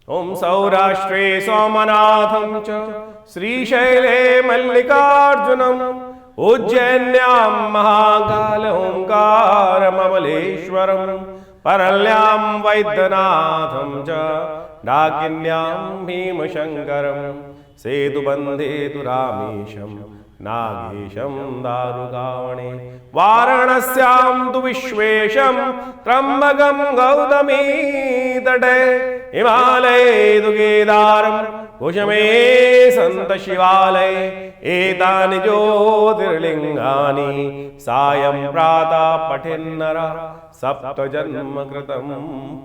ओम सौराष्ट्रे सोमनाथं च श्रीशैले मल्लिकार्जुनम् उज्जैन्यां महाकाल ओंकारममलेश्वरम् परल्यां वैद्यनाथं च डाकिन्यां भीमशङ्करम् सेतुबन्धे तु रामेशं नागेशं दारुकावणे वाराणस्यां तु विश्वेशं त्र्यम्बकं गौतमी तटे हिमालये तु केदारं कुशमे सन्त शिवालये एतानि ज्योतिर्लिङ्गानि सायं प्रातः पठेन्नरः सप्तजन्म कृतं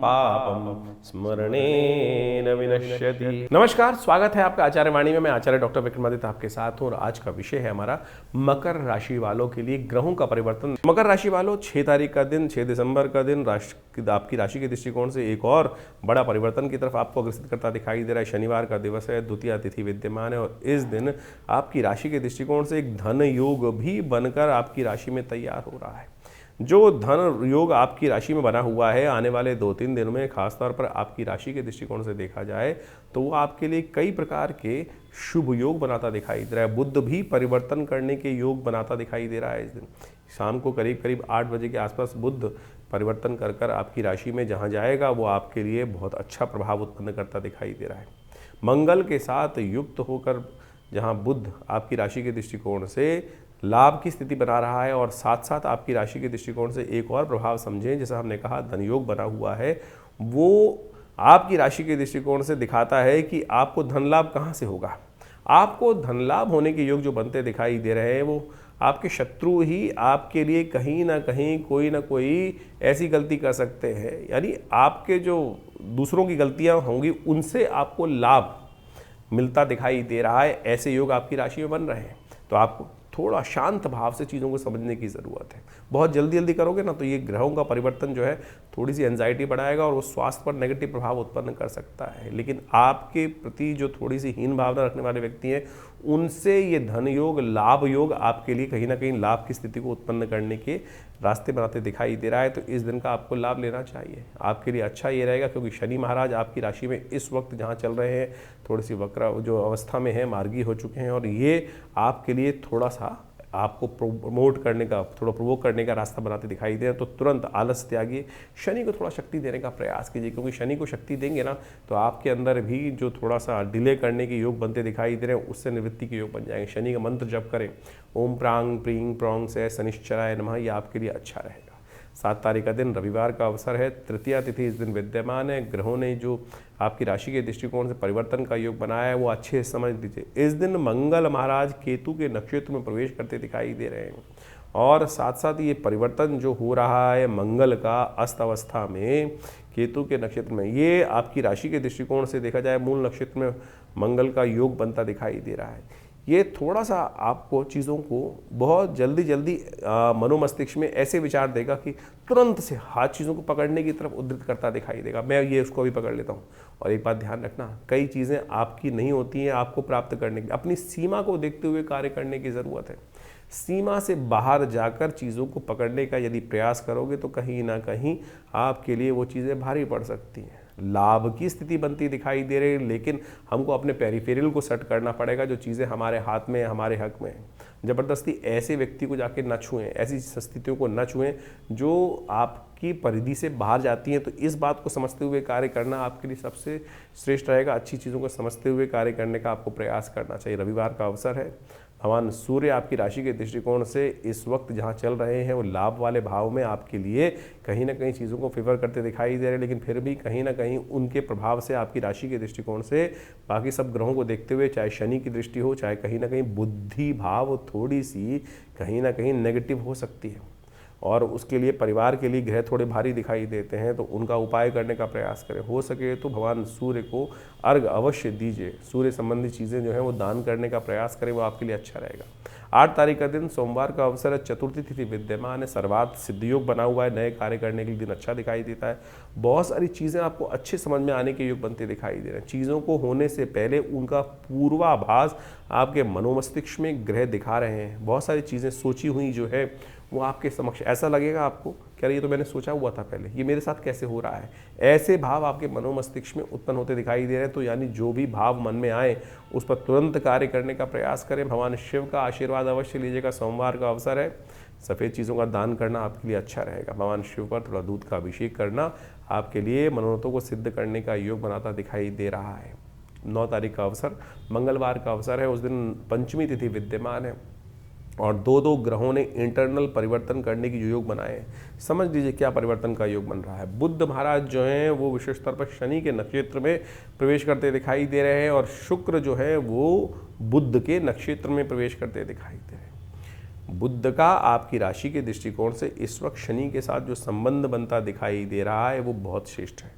पापम स्मरणेन विनश्यति। नमस्कार, स्वागत है आपका आचार्य वाणी में। मैं आचार्य डॉक्टर विक्रमादित्य आपके साथ हूं और आज का विषय है हमारा मकर राशि वालों के लिए ग्रहों का परिवर्तन। मकर राशि वालों, 6 तारीख का दिन, 6 दिसंबर का दिन आपकी राशि के दृष्टिकोण से एक और बड़ा परिवर्तन की तरफ आपको अग्रसर करता दिखाई दे रहा है। शनिवार का दिवस है, द्वितीया तिथि विद्यमान है और इस दिन आपकी राशि के दृष्टिकोण से एक धन योग भी बनकर आपकी राशि में तैयार हो रहा है। जो धन योग आपकी राशि में बना हुआ है, आने वाले 2-3 दिनों में खासतौर पर आपकी राशि के दृष्टिकोण से देखा जाए तो वो आपके लिए कई प्रकार के शुभ योग बनाता दिखाई दे रहा है। बुध भी परिवर्तन करने के योग बनाता दिखाई दे रहा है। इस दिन शाम को करीब करीब 8 बजे के आसपास बुध परिवर्तन कर कर आपकी राशि में जहाँ जाएगा वो आपके लिए बहुत अच्छा प्रभाव उत्पन्न करता दिखाई दे रहा है। मंगल के साथ युक्त होकर जहाँ बुध आपकी राशि के दृष्टिकोण से लाभ की स्थिति बना रहा है और साथ साथ आपकी राशि के दृष्टिकोण से एक और प्रभाव समझें, जैसा हमने कहा धन योग बना हुआ है, वो आपकी राशि के दृष्टिकोण से दिखाता है कि आपको धन लाभ कहाँ से होगा। आपको धन लाभ होने के योग जो बनते दिखाई दे रहे हैं वो आपके शत्रु ही आपके लिए कहीं ना कहीं कोई ना कोई ऐसी गलती कर सकते हैं, यानी आपके जो दूसरों की गलतियाँ होंगी उनसे आपको लाभ मिलता दिखाई दे रहा है। ऐसे योग आपकी राशि में बन रहे हैं, तो आपको थोड़ा शांत भाव से चीज़ों को समझने की ज़रूरत है। बहुत जल्दी करोगे ना तो ये ग्रहों का परिवर्तन जो है थोड़ी सी एंजाइटी बढ़ाएगा और वो स्वास्थ्य पर नेगेटिव प्रभाव उत्पन्न कर सकता है। लेकिन आपके प्रति जो थोड़ी सी हीन भावना रखने वाले व्यक्ति हैं उनसे ये धन योग, लाभ योग आपके लिए कहीं ना कहीं लाभ की स्थिति को उत्पन्न करने के रास्ते बनाते दिखाई दे रहा है। तो इस दिन का आपको लाभ लेना चाहिए। आपके लिए अच्छा ये रहेगा क्योंकि शनि महाराज आपकी राशि में इस वक्त जहाँ चल रहे हैं थोड़ी सी वक्र जो अवस्था में है, मार्गी हो चुके हैं और ये आपके लिए थोड़ा सा आपको प्रमोट करने का, थोड़ा प्रोवोक करने का रास्ता बनाते दिखाई दे रहे हैं। तो तुरंत आलस त्यागिए, शनि को थोड़ा शक्ति देने का प्रयास कीजिए, क्योंकि शनि को शक्ति देंगे ना तो आपके अंदर भी जो थोड़ा सा डिले करने के योग बनते दिखाई दे रहे हैं उससे निवृत्ति के योग बन जाएंगे। शनि का मंत्र जप करें, ओम प्रांग प्रींग प्रोंग से शनिश्चराय नमः, ये आपके लिए अच्छा रहेगा। 7 तारीख का दिन रविवार का अवसर है, तृतीया तिथि इस दिन विद्यमान है। ग्रहों ने जो आपकी राशि के दृष्टिकोण से परिवर्तन का योग बनाया है वो अच्छे से समझ लीजिए। इस दिन मंगल महाराज केतु के नक्षत्र में प्रवेश करते दिखाई दे रहे हैं और साथ साथ ये परिवर्तन जो हो रहा है मंगल का अस्त अवस्था में केतु के नक्षत्र में, ये आपकी राशि के दृष्टिकोण से देखा जाए मूल नक्षत्र में मंगल का योग बनता दिखाई दे रहा है। ये थोड़ा सा आपको चीज़ों को बहुत जल्दी मनोमस्तिष्क में ऐसे विचार देगा कि तुरंत से हाथ चीज़ों को पकड़ने की तरफ उद्धृत करता दिखाई देगा। मैं ये उसको भी पकड़ लेता हूँ। और एक बात ध्यान रखना, कई चीज़ें आपकी नहीं होती हैं आपको प्राप्त करने की। अपनी सीमा को देखते हुए कार्य करने की ज़रूरत है। सीमा से बाहर जाकर चीज़ों को पकड़ने का यदि प्रयास करोगे तो कहीं ना कहीं आपके लिए वो चीज़ें भारी पड़ सकती हैं। लाभ की स्थिति बनती दिखाई दे रही है, लेकिन हमको अपने पेरिफेरल को सेट करना पड़ेगा। जो चीज़ें हमारे हाथ में, हमारे हक में हैं, ज़बरदस्ती ऐसे व्यक्ति को जाके न छुएं, ऐसी स्थितियों को न छुएं जो आपकी परिधि से बाहर जाती हैं। तो इस बात को समझते हुए कार्य करना आपके लिए सबसे श्रेष्ठ रहेगा। अच्छी चीज़ों को समझते हुए कार्य करने का आपको प्रयास करना चाहिए। रविवार का अवसर है, भगवान सूर्य आपकी राशि के दृष्टिकोण से इस वक्त जहाँ चल रहे हैं वो लाभ वाले भाव में आपके लिए कहीं ना कहीं चीज़ों को फेवर करते दिखाई दे रहे हैं, लेकिन फिर भी कहीं ना कहीं उनके प्रभाव से आपकी राशि के दृष्टिकोण से बाकी सब ग्रहों को देखते हुए, चाहे शनि की दृष्टि हो, चाहे कहीं ना कहीं बुद्धि भाव थोड़ी सी कहीं ना कहीं नेगेटिव हो सकती है और उसके लिए परिवार के लिए ग्रह थोड़े भारी दिखाई देते हैं। तो उनका उपाय करने का प्रयास करें। हो सके तो भगवान सूर्य को अर्घ अवश्य दीजिए। सूर्य संबंधी चीज़ें जो हैं वो दान करने का प्रयास करें, वो आपके लिए अच्छा रहेगा। 8 तारीख का दिन सोमवार का अवसर है, चतुर्थी तिथि विद्यमान है, सर्वार्थ सिद्ध योग बना हुआ है, नए कार्य करने के लिए दिन अच्छा दिखाई देता है। बहुत सारी चीज़ें आपको अच्छे समझ में आने के योग बनते दिखाई दे रहे हैं। चीज़ों को होने से पहले उनका पूर्वाभास आपके मनोमस्तिष्क में ग्रह दिखा रहे हैं। बहुत सारी चीज़ें सोची हुई जो है वो आपके समक्ष ऐसा लगेगा आपको कि अरे ये तो मैंने सोचा हुआ था पहले, ये मेरे साथ कैसे हो रहा है। ऐसे भाव आपके मनोमस्तिष्क में उत्पन्न होते दिखाई दे रहे हैं। तो यानी जो भी भाव मन में आए उस पर तुरंत कार्य करने का प्रयास करें। भगवान शिव का आशीर्वाद अवश्य लीजिएगा। सोमवार का अवसर है, सफ़ेद चीज़ों का दान करना आपके लिए अच्छा रहेगा। भगवान शिव पर थोड़ा दूध का अभिषेक करना आपके लिए मनोरथों को सिद्ध करने का योग बनाता दिखाई दे रहा है। 9 तारीख का अवसर मंगलवार का अवसर है, उस दिन पंचमी तिथि विद्यमान है और 2 ग्रहों ने इंटरनल परिवर्तन करने की जो योग बनाए हैं, समझ लीजिए क्या परिवर्तन का योग बन रहा है। बुद्ध महाराज जो हैं वो विशेष तौर पर शनि के नक्षत्र में प्रवेश करते दिखाई दे रहे हैं और शुक्र जो है वो बुद्ध के नक्षत्र में प्रवेश करते दिखाई दे रहे हैं। बुद्ध का आपकी राशि के दृष्टिकोण से इस वक्त शनि के साथ जो संबंध बनता दिखाई दे रहा है वो बहुत श्रेष्ठ है।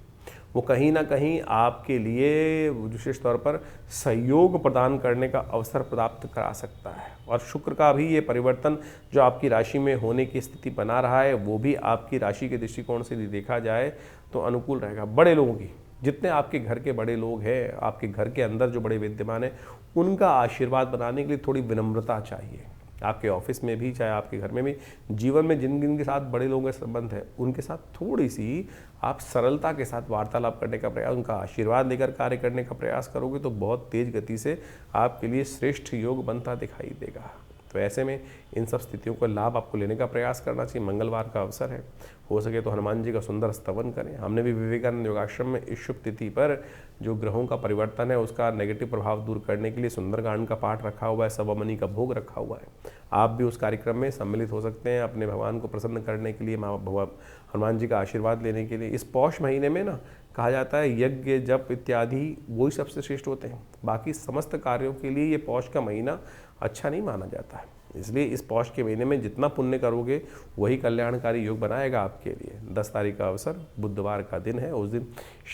वो कहीं ना कहीं आपके लिए विशेष तौर पर सहयोग प्रदान करने का अवसर प्राप्त करा सकता है। और शुक्र का भी ये परिवर्तन जो आपकी राशि में होने की स्थिति बना रहा है वो भी आपकी राशि के दृष्टिकोण से यदि देखा जाए तो अनुकूल रहेगा। बड़े लोगों की, जितने आपके घर के बड़े लोग हैं, आपके घर के अंदर जो बड़े विद्यमान हैं, उनका आशीर्वाद बनाने के लिए थोड़ी विनम्रता चाहिए। आपके ऑफिस में भी, चाहे आपके घर में भी, जीवन में जिन जिन के साथ बड़े लोगों का संबंध है उनके साथ थोड़ी सी आप सरलता के साथ वार्तालाप करने का प्रयास, उनका आशीर्वाद लेकर कार्य करने का प्रयास करोगे तो बहुत तेज गति से आपके लिए श्रेष्ठ योग बनता दिखाई देगा। तो ऐसे में इन सब स्थितियों का लाभ आपको लेने का प्रयास करना चाहिए। मंगलवार का अवसर है, हो सके तो हनुमान जी का सुंदर स्तवन करें। हमने भी विवेकानंद योगाश्रम में इस शुभ तिथि पर जो ग्रहों का परिवर्तन है उसका नेगेटिव प्रभाव दूर करने के लिए सुंदरकांड का पाठ रखा हुआ है, सवामणि का भोग रखा हुआ है। आप भी उस कार्यक्रम में सम्मिलित हो सकते हैं अपने भगवान को प्रसन्न करने के लिए, माँ भगवान हनुमान जी का आशीर्वाद लेने के लिए। इस पौष महीने में ना कहा जाता है यज्ञ जप इत्यादि वही सबसे श्रेष्ठ होते हैं। बाकी समस्त कार्यों के लिए ये पौष का महीना अच्छा नहीं माना जाता है। इसलिए इस पौष के महीने में जितना पुण्य करोगे वही कल्याणकारी योग बनाएगा आपके लिए। 10 तारीख का अवसर बुधवार का दिन है, उस दिन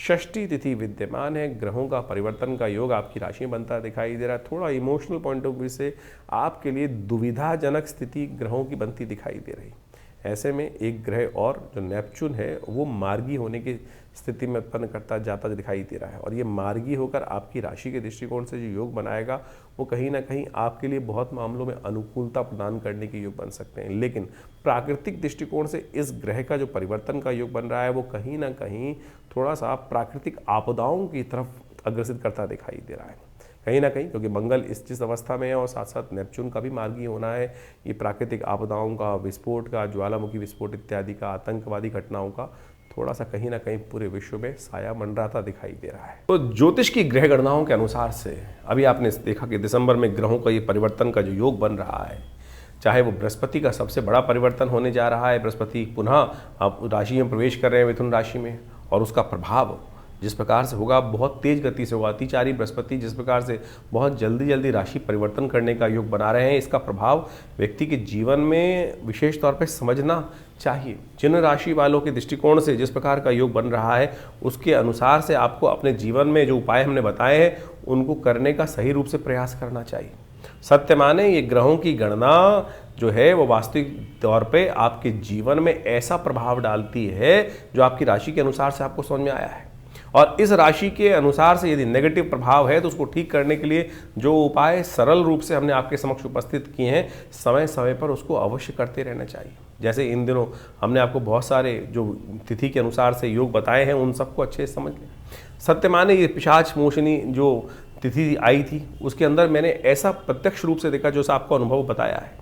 षष्ठी तिथि विद्यमान है। ग्रहों का परिवर्तन का योग आपकी राशि में बनता दिखाई दे रहा है। थोड़ा इमोशनल पॉइंट ऑफ व्यू से आपके लिए दुविधाजनक स्थिति ग्रहों की बनती दिखाई दे रही। ऐसे में एक ग्रह और जो नेपच्यून है वो मार्गी होने की स्थिति में उत्पन्न करता जाता दिखाई दे रहा है और ये मार्गी होकर आपकी राशि के दृष्टिकोण से जो योग बनाएगा वो कहीं ना कहीं आपके लिए बहुत मामलों में अनुकूलता प्रदान करने के योग बन सकते हैं। लेकिन प्राकृतिक दृष्टिकोण से इस ग्रह का जो परिवर्तन का योग बन रहा है वो कहीं ना कहीं थोड़ा सा प्राकृतिक आपदाओं की तरफ अग्रसित करता दिखाई दे रहा है कहीं ना कहीं, क्योंकि मंगल इस जिस अवस्था में है और साथ साथ नेपच्यून का भी मार्गी होना है। ये प्राकृतिक आपदाओं का, विस्फोट का, ज्वालामुखी विस्फोट इत्यादि का, आतंकवादी घटनाओं का थोड़ा सा कहीं ना कहीं पूरे विश्व में साया मंडराता दिखाई दे रहा है। तो ज्योतिष की ग्रह गणनाओं के अनुसार से अभी आपने देखा कि दिसंबर में ग्रहों का ये परिवर्तन का जो योग बन रहा है, चाहे वो बृहस्पति का सबसे बड़ा परिवर्तन होने जा रहा है। बृहस्पति पुनः आप राशि में प्रवेश कर रहे हैं, मिथुन राशि में, और उसका प्रभाव जिस प्रकार से होगा बहुत तेज गति से होगा। अतिचारी बृहस्पति जिस प्रकार से बहुत जल्दी राशि परिवर्तन करने का योग बना रहे हैं, इसका प्रभाव व्यक्ति के जीवन में विशेष तौर पर समझना चाहिए। जिन राशि वालों के दृष्टिकोण से जिस प्रकार का योग बन रहा है उसके अनुसार से आपको अपने जीवन में जो उपाय हमने बताए हैं उनको करने का सही रूप से प्रयास करना चाहिए। सत्य माने ये ग्रहों की गणना जो है वो वास्तविक तौर पे आपके जीवन में ऐसा प्रभाव डालती है जो आपकी राशि के अनुसार से आपको समझ में आया है। और इस राशि के अनुसार से यदि नेगेटिव प्रभाव है तो उसको ठीक करने के लिए जो उपाय सरल रूप से हमने आपके समक्ष उपस्थित किए हैं, समय समय पर उसको अवश्य करते रहना चाहिए। जैसे इन दिनों हमने आपको बहुत सारे जो तिथि के अनुसार से योग बताए हैं उन सबको अच्छे से समझ लें। सत्य माने ये पिशाच मोशनी जो तिथि आई थी उसके अंदर मैंने ऐसा प्रत्यक्ष रूप से देखा जो आपको अनुभव बताया है।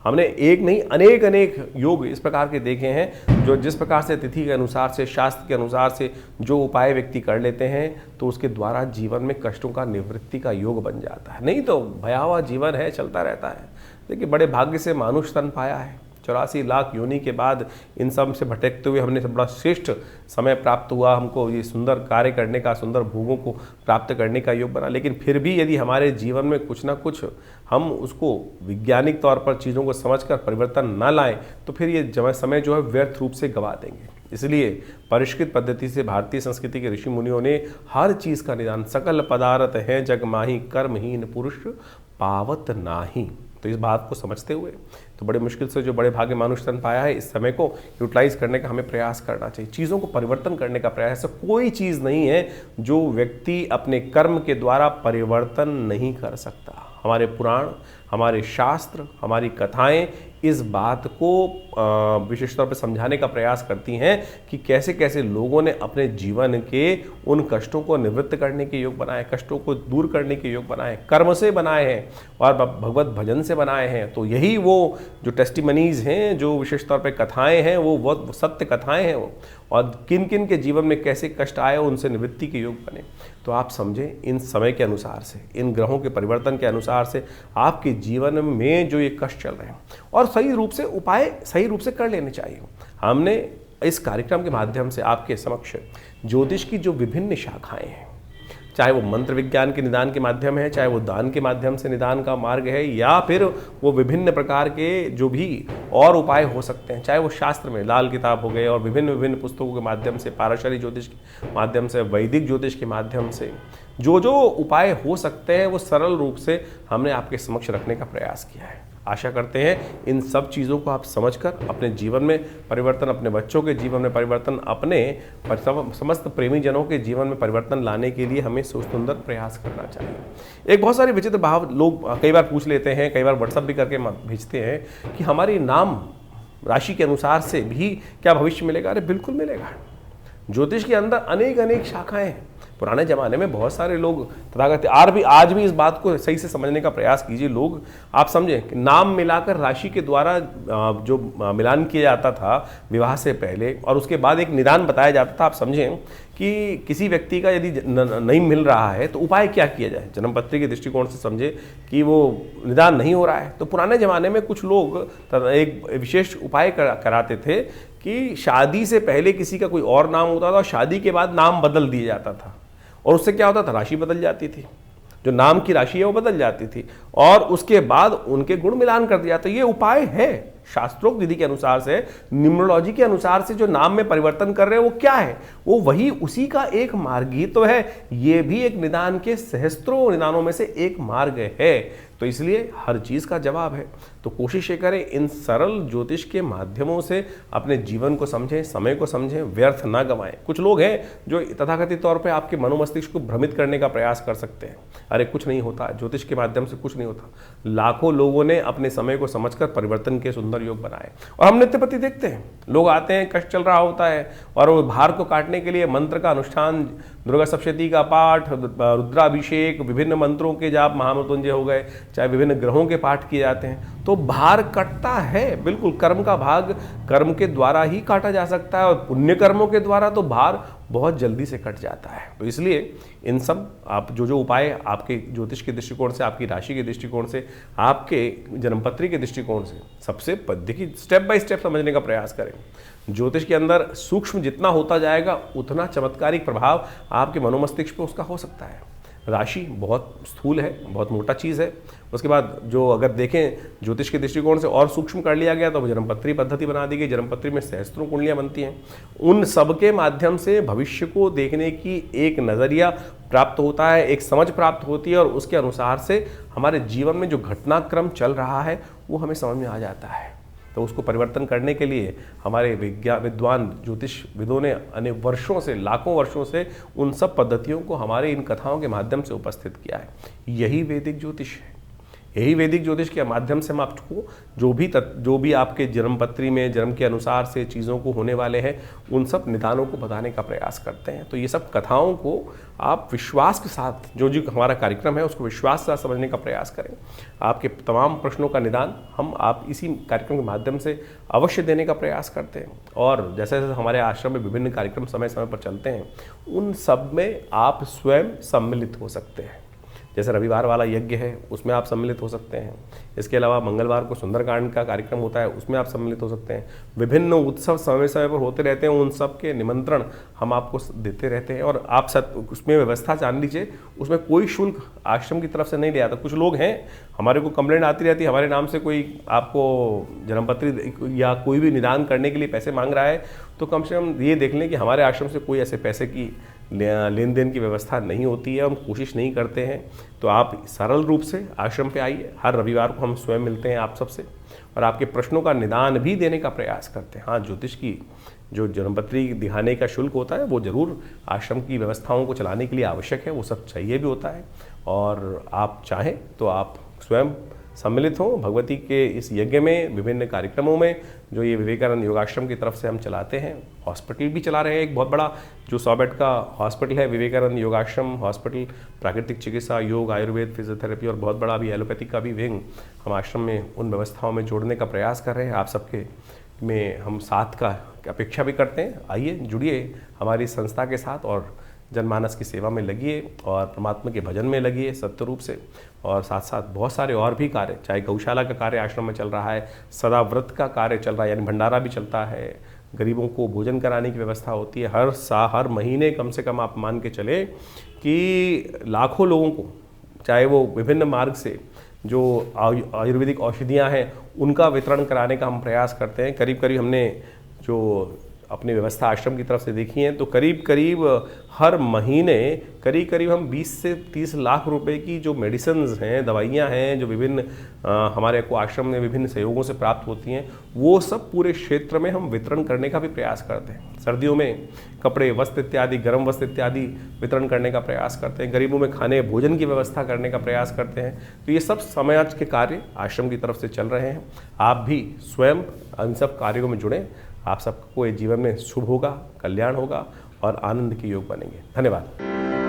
हमने एक नहीं अनेक योग इस प्रकार के देखे हैं जो जिस प्रकार से तिथि के अनुसार से, शास्त्र के अनुसार से जो उपाय व्यक्ति कर लेते हैं तो उसके द्वारा जीवन में कष्टों का निवृत्ति का योग बन जाता है। नहीं तो भयावह जीवन है, चलता रहता है। देखिए बड़े भाग्य से मानुष तन पाया है। 84 लाख योनि के बाद इन सब से भटकते हुए हमने बड़ा श्रेष्ठ समय प्राप्त हुआ, हमको ये सुंदर कार्य करने का, सुंदर भोगों को प्राप्त करने का योग बना। लेकिन फिर भी यदि हमारे जीवन में कुछ ना कुछ हम उसको वैज्ञानिक तौर पर चीज़ों को समझकर परिवर्तन ना लाएं तो फिर ये समय जो है व्यर्थ रूप से गवा देंगे। इसलिए परिष्कृत पद्धति से भारतीय संस्कृति के ऋषि मुनियों ने हर चीज़ का निदान, सकल पदार्थ है जग माही, कर्महीन पुरुष पावत नाही। तो इस बात को समझते हुए तो बड़े मुश्किल से जो बड़े भाग्य मानुष तन पाया है, इस समय को यूटिलाइज करने का हमें प्रयास करना चाहिए। चीज़ों को परिवर्तन करने का प्रयास। ऐसा कोई चीज़ नहीं है जो व्यक्ति अपने कर्म के द्वारा परिवर्तन नहीं कर सकता। हमारे पुराण, हमारे शास्त्र, हमारी कथाएं इस बात को विशेष तौर पर समझाने का प्रयास करती हैं कि कैसे कैसे लोगों ने अपने जीवन के उन कष्टों को निवृत्त करने के योग बनाए, कष्टों को दूर करने के योग बनाए, कर्म से बनाए हैं और भगवत भजन से बनाए हैं। तो यही वो जो टेस्टिमनीज हैं, जो विशेष तौर पे कथाएं हैं, वो सत्य कथाएं हैं वो, और किन किन के जीवन में कैसे कष्ट आए उनसे निवृत्ति के योग बने। तो आप समझें, इन समय के अनुसार से, इन ग्रहों के परिवर्तन के अनुसार से आपके जीवन में जो ये कष्ट चल रहे हैं, और सही रूप से उपाय सही रूप से कर लेने चाहिए। हमने इस कार्यक्रम के माध्यम से आपके समक्ष ज्योतिष की जो विभिन्न शाखाएं हैं, चाहे वो मंत्र विज्ञान के निदान के माध्यम है, चाहे वो दान के माध्यम से निदान का मार्ग है, या फिर वो विभिन्न प्रकार के जो भी और उपाय हो सकते हैं, चाहे वो शास्त्र में लाल किताब हो गए और विभिन्न विभिन्न पुस्तकों के माध्यम से, पाराशरी ज्योतिष के माध्यम से, वैदिक ज्योतिष के माध्यम से जो जो उपाय हो सकते हैं वो सरल रूप से हमने आपके समक्ष रखने का प्रयास किया है। आशा करते हैं इन सब चीज़ों को आप समझकर अपने जीवन में परिवर्तन, अपने बच्चों के जीवन में परिवर्तन, अपने समस्त प्रेमी जनों के जीवन में परिवर्तन लाने के लिए हमें सुंदर प्रयास करना चाहिए। एक बहुत सारे विचित्र भाव लोग कई बार पूछ लेते हैं, कई बार व्हाट्सएप भी करके भेजते हैं कि हमारी नाम राशि के अनुसार से भी क्या भविष्य मिलेगा। अरे बिल्कुल मिलेगा। ज्योतिष के अंदर अनेक अनेक शाखाएं हैं। पुराने ज़माने में बहुत सारे लोग तथागत आज भी इस बात को सही से समझने का प्रयास कीजिए। लोग, आप समझें कि नाम मिलाकर राशि के द्वारा जो मिलान किया जाता था विवाह से पहले, और उसके बाद एक निदान बताया जाता था। आप समझें कि किसी व्यक्ति का यदि नहीं मिल रहा है तो उपाय क्या किया जाए। जन्मपत्री के दृष्टिकोण से समझे कि वो निदान नहीं हो रहा है, तो पुराने ज़माने में कुछ लोग एक विशेष उपाय कराते थे कि शादी से पहले किसी का कोई और नाम होता था और शादी के बाद नाम बदल दिया जाता था, और उससे क्या होता था, राशि बदल जाती थी, जो नाम की राशि है वो बदल जाती थी, और उसके बाद उनके गुण मिलान कर दिया। तो ये उपाय है शास्त्रोक्त विधि के अनुसार से, न्यूमरोलॉजी के अनुसार से जो नाम में परिवर्तन कर रहे हैं वो क्या है, वो वही उसी का एक मार्ग ही तो है। ये भी एक निदान के सहस्त्रों निदानों में से एक मार्ग है। तो इसलिए हर चीज़ का जवाब है। तो कोशिश ये करें इन सरल ज्योतिष के माध्यमों से अपने जीवन को समझें, समय को समझें, व्यर्थ ना गंवाएं। कुछ लोग हैं जो तथाकथित तौर पे आपके मनोमस्तिष्क को भ्रमित करने का प्रयास कर सकते हैं। अरे कुछ नहीं होता, ज्योतिष के माध्यम से कुछ नहीं होता। लाखों लोगों ने अपने समय को समझकर परिवर्तन के सुंदर योग बनाए, और हम नित्य प्रति देखते हैं लोग आते हैं, कष्ट चल रहा होता है, और वो भार को काटने के लिए मंत्र का अनुष्ठान, दुर्गा सप्तशती का पाठ, रुद्राभिषेक, विभिन्न मंत्रों के जाप, महामृत्युंजय हो गए, चाहे विभिन्न ग्रहों के पाठ किए जाते हैं, तो भार कटता है। बिल्कुल, कर्म का भाग कर्म के द्वारा ही काटा जा सकता है, और पुण्य कर्मों के द्वारा तो भार बहुत जल्दी से कट जाता है। तो इसलिए इन सब आप जो उपाय आपके ज्योतिष के दृष्टिकोण से, आपकी राशि के दृष्टिकोण से, आपके जन्मपत्री के दृष्टिकोण से सबसे देखिए, स्टेप बाय स्टेप समझने का प्रयास करें। ज्योतिष के अंदर सूक्ष्म जितना होता जाएगा उतना चमत्कारिक प्रभाव आपके मनोमस्तिष्क पर उसका हो सकता है। राशि बहुत स्थूल है, बहुत मोटा चीज़ है। उसके बाद जो अगर देखें ज्योतिष के दृष्टिकोण से और सूक्ष्म कर लिया गया तो जन्मपत्री पद्धति बना दी गई। जन्मपत्री में सहस्त्रों कुंडलियाँ बनती हैं। उन सब के माध्यम से भविष्य को देखने की एक नज़रिया प्राप्त होता है, एक समझ प्राप्त होती है, और उसके अनुसार से हमारे जीवन में जो घटनाक्रम चल रहा है वो हमें समझ में आ जाता है। तो उसको परिवर्तन करने के लिए हमारे विद्वान ज्योतिष विदों ने अनेक वर्षों से, लाखों वर्षों से उन सब पद्धतियों को हमारे इन कथाओं के माध्यम से उपस्थित किया है। यही वैदिक ज्योतिष है। यही वैदिक ज्योतिष के माध्यम से हम आपको जो भी आपके जन्मपत्री में जन्म के अनुसार से चीज़ों को होने वाले हैं उन सब निदानों को बताने का प्रयास करते हैं। तो ये सब कथाओं को आप विश्वास के साथ, जो हमारा कार्यक्रम है उसको विश्वास के साथ समझने का प्रयास करें। आपके तमाम प्रश्नों का निदान हम आप इसी कार्यक्रम के माध्यम से अवश्य देने का प्रयास करते हैं। और जैसे जैसे हमारे आश्रम में विभिन्न कार्यक्रम समय समय पर चलते हैं उन सब में आप स्वयं सम्मिलित हो सकते हैं। जैसे रविवार वाला यज्ञ है उसमें आप सम्मिलित हो सकते हैं। इसके अलावा मंगलवार को सुंदरकांड का कार्यक्रम होता है उसमें आप सम्मिलित हो सकते हैं। विभिन्न उत्सव समय समय पर होते रहते हैं, उन सब के निमंत्रण हम आपको देते रहते हैं। और आप उसमें व्यवस्था जान लीजिए, उसमें कोई शुल्क आश्रम की तरफ से नहीं लिया जाता। कुछ लोग हैं, हमारे को कंप्लेंट आती रहती है, हमारे नाम से कोई आपको जन्मपत्री या कोई भी निदान करने के लिए पैसे मांग रहा है, तो कम से कम ये देख लें कि हमारे आश्रम से कोई ऐसे पैसे की लेन देन की व्यवस्था नहीं होती है, हम कोशिश नहीं करते हैं। तो आप सरल रूप से आश्रम पे आइए। हर रविवार को हम स्वयं मिलते हैं आप सबसे और आपके प्रश्नों का निदान भी देने का प्रयास करते हैं। हाँ, ज्योतिष की जो जन्मपत्री दिखाने का शुल्क होता है वो ज़रूर आश्रम की व्यवस्थाओं को चलाने के लिए आवश्यक है, वो सब चाहिए भी होता है। और आप चाहें तो आप स्वयं सम्मिलित हों भगवती के इस यज्ञ में, विभिन्न कार्यक्रमों में जो ये विवेकानंद योगाश्रम की तरफ से हम चलाते हैं। हॉस्पिटल भी चला रहे हैं, एक बहुत बड़ा जो 100 बेड का हॉस्पिटल है विवेकानंद योगाश्रम हॉस्पिटल। प्राकृतिक चिकित्सा, योग, आयुर्वेद, फिजियोथेरेपी और बहुत बड़ा भी एलोपैथिक का भी विंग हम आश्रम में उन व्यवस्थाओं में जोड़ने का प्रयास कर रहे हैं। आप सबके में हम साथ का अपेक्षा भी करते हैं। आइए जुड़िए हमारी संस्था के साथ और जनमानस की सेवा में लगिए और परमात्मा के भजन में लगिए सत्य रूप से। और साथ साथ बहुत सारे और भी कार्य, चाहे गौशाला का कार्य आश्रम में चल रहा है, सदा व्रत का कार्य चल रहा है, यानी भंडारा भी चलता है, गरीबों को भोजन कराने की व्यवस्था होती है। हर महीने कम से कम आप मान के चले कि लाखों लोगों को, चाहे वो विभिन्न मार्ग से जो आयुर्वेदिक औषधियाँ हैं उनका वितरण कराने का हम प्रयास करते हैं। करीब करीब हमने जो अपनी व्यवस्था आश्रम की तरफ से देखी है तो करीब करीब हर महीने करीब हम 20 से 30 लाख रुपए की जो मेडिसिन्स हैं, दवाइयाँ हैं, जो विभिन्न हमारे को आश्रम में विभिन्न सहयोगों से प्राप्त होती हैं, वो सब पूरे क्षेत्र में हम वितरण करने का भी प्रयास करते हैं। सर्दियों में कपड़े, वस्त्र इत्यादि, गर्म वस्त्र इत्यादि वितरण करने का प्रयास करते हैं। गरीबों में खाने भोजन की व्यवस्था करने का प्रयास करते हैं। तो ये सब समाज के कार्य आश्रम की तरफ से चल रहे हैं। आप भी स्वयं इन सब कार्यों में जुड़ें। आप सबको ये जीवन में शुभ होगा, कल्याण होगा और आनंद के योग बनेंगे। धन्यवाद।